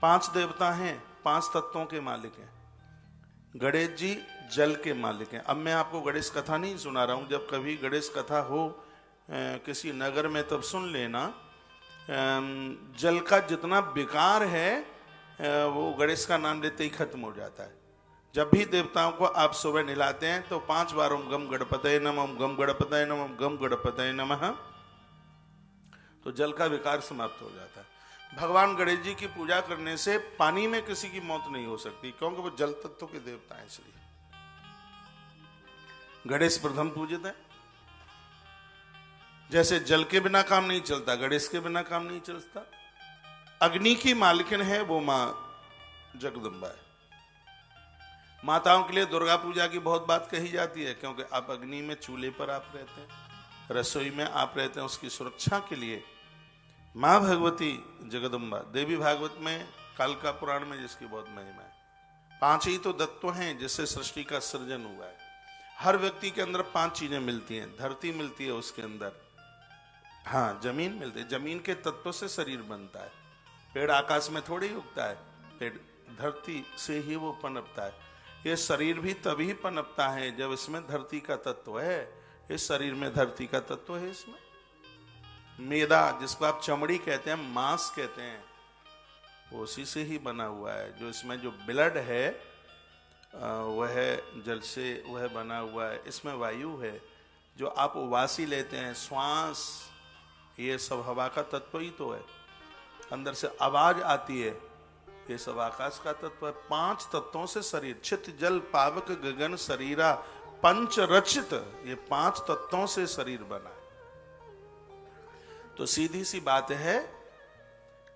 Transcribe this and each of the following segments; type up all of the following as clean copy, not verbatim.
5 देवता हैं, 5 तत्वों के मालिक हैं। गणेश जी जल के मालिक हैं। अब मैं आपको गणेश कथा नहीं सुना रहा हूं, जब कभी गणेश कथा हो किसी नगर में तब सुन लेना। जल का जितना विकार है वो गणेश का नाम लेते ही खत्म हो जाता है। जब भी देवताओं को आप सुबह नहलाते हैं तो 5 बार ओम गम गणपतये नमः, ओम गम गणपतये नमः, ओम गम गणपतये नमः, तो जल का विकार समाप्त हो जाता है। भगवान गणेश जी की पूजा करने से पानी में किसी की मौत नहीं हो सकती, क्योंकि वो जल तत्व के देवता हैं। इसलिए गणेश प्रथम पूजित है। जैसे जल के बिना काम नहीं चलता, गणेश के बिना काम नहीं चलता। अग्नि की मालकिन है वो मां जगदम्बा है। माताओं के लिए दुर्गा पूजा की बहुत बात कही जाती है, क्योंकि आप अग्नि में चूल्हे पर आप रहते हैं, रसोई में आप रहते हैं, उसकी सुरक्षा के लिए मां भगवती जगदम्बा। देवी भागवत में, कालिका पुराण में जिसकी बहुत महिमा है। 5 ही तो तत्व हैं जिससे सृष्टि का सृजन हुआ है। हर व्यक्ति के अंदर 5 चीजें मिलती हैं। धरती मिलती है उसके अंदर, हाँ जमीन मिलती है, जमीन के तत्व से शरीर बनता है। पेड़ आकाश में थोड़ी उगता है, पेड़ धरती से ही वो पनपता है। ये शरीर भी तभी पनपता है जब इसमें धरती का तत्व है। इस शरीर में धरती का तत्व है। इसमें मेदा, जिसको आप चमड़ी कहते हैं, मांस कहते हैं, वो उसी से ही बना हुआ है। जो इसमें जो ब्लड है वह जल से वह बना हुआ है। इसमें वायु है, जो आप उबासी लेते हैं, श्वास, ये सब हवा का तत्व ही तो है। अंदर से आवाज आती है, ये सब आकाश का तत्व है। 5 तत्वों से शरीर, छित जल पावक गगन शरीरा पंच रचित, ये 5 तत्वों से शरीर बना है। तो सीधी सी बात है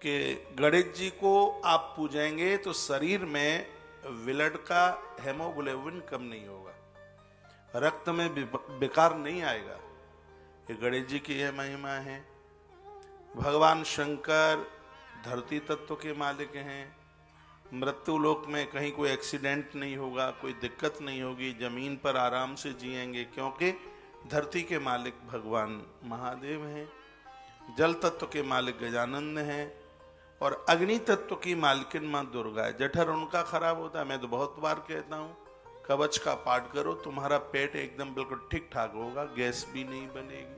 कि गणेश जी को आप पूजेंगे तो शरीर में ब्लड का हेमोग्लोबिन कम नहीं होगा, रक्त में विकार नहीं आएगा। ये गणेश जी की यह महिमा है। भगवान शंकर धरती तत्व के मालिक हैं। मृत्यु लोक में कहीं कोई एक्सीडेंट नहीं होगा, कोई दिक्कत नहीं होगी, जमीन पर आराम से जिएंगे, क्योंकि धरती के मालिक भगवान महादेव हैं। जल तत्व के मालिक गजानंद हैं और अग्नि तत्व की मालकिन मां दुर्गा है। जठर उनका खराब होता है। मैं तो बहुत बार कहता हूं, कवच का पाठ करो, तुम्हारा पेट एकदम बिल्कुल ठीक ठाक होगा, गैस भी नहीं बनेगी,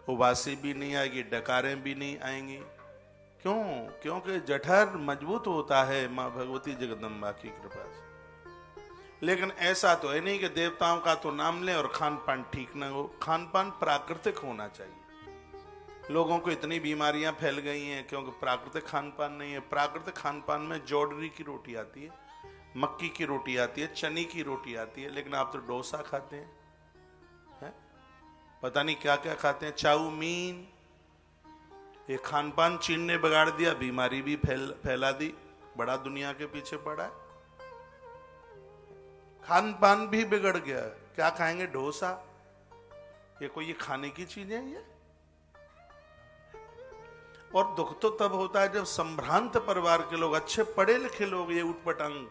उबासी भी नहीं आएगी, डकारें भी नहीं आएंगी। क्यों? क्योंकि जठर मजबूत होता है मां भगवती जगदम्बा की कृपा से। लेकिन ऐसा तो है नहीं कि देवताओं का तो नाम लें और खान पान ठीक ना हो। खान पान प्राकृतिक होना चाहिए। लोगों को इतनी बीमारियां फैल गई हैं क्योंकि प्राकृतिक खान पान नहीं है। प्राकृतिक खान पान में जौडरी की रोटी आती है, मक्की की रोटी आती है, चने की रोटी आती है, लेकिन आप तो डोसा खाते हैं, है? पता नहीं क्या क्या खाते हैं, चाउमीन। ये खान पान चीन ने बिगाड़ दिया, बीमारी भी फैला दी, बड़ा दुनिया के पीछे पड़ा है। खान पान भी बिगड़ गया। क्या खाएंगे? डोसा। ये कोई ये खाने की चीजें हैं ये? और दुख तो तब होता है जब संभ्रांत परिवार के लोग, अच्छे पढ़े लिखे लोग, ये उठपटांग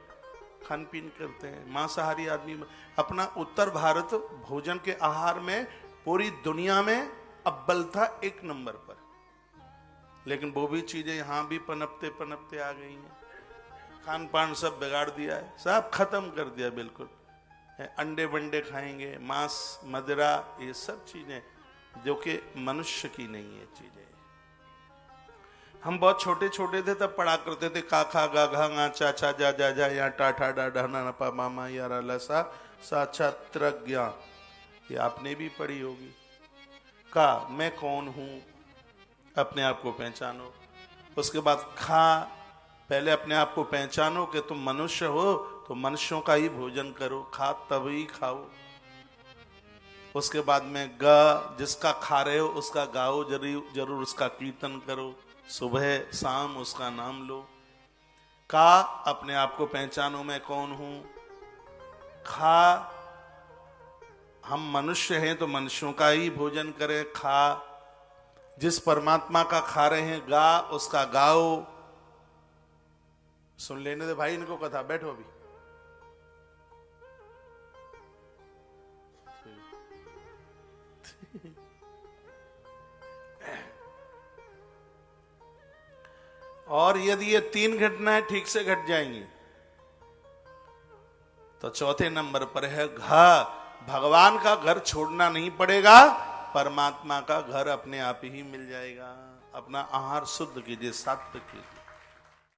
खान पीन करते हैं। मांसाहारी आदमी। अपना उत्तर भारत भोजन के आहार में पूरी दुनिया में अव्वल था, 1 नंबर पर। लेकिन वो भी चीजें यहां भी पनपते पनपते आ गई हैं। खान पान सब बिगाड़ दिया है, सब खत्म कर दिया बिल्कुल। अंडे बंडे खाएंगे, मांस, मदिरा, ये सब चीजें जो कि मनुष्य की नहीं है चीजें। हम बहुत छोटे छोटे थे तब पढ़ा करते थे, का खा गा घा गा चा चा जा जा जा, या टाठा डा डा ना पा मामा यारा लसा सा छा त्रज्ञा। ये आपने भी पढ़ी होगी। का, मैं कौन हूं, अपने आप को पहचानो। उसके बाद खा, पहले अपने आप को पहचानो कि तुम मनुष्य हो तो मनुष्यों का ही भोजन करो, खा तभी खाओ। उसके बाद में गा, जिसका खा रहे हो उसका गाओ, जरूर उसका कीर्तन करो, सुबह शाम उसका नाम लो। का, अपने आप को पहचानो मैं कौन हूं। खा, हम मनुष्य हैं तो मनुष्यों का ही भोजन करें। खा, जिस परमात्मा का खा रहे हैं, गा, उसका गाओ। सुन लेने दे भाई इनको कथा, बैठो अभी। और यदि ये 3 घटनाएं ठीक से घट जाएंगी तो चौथे नंबर पर है घर। भगवान का घर छोड़ना नहीं पड़ेगा, परमात्मा का घर अपने आप ही मिल जाएगा। अपना आहार शुद्ध कीजिए, सात्विक कीजिए।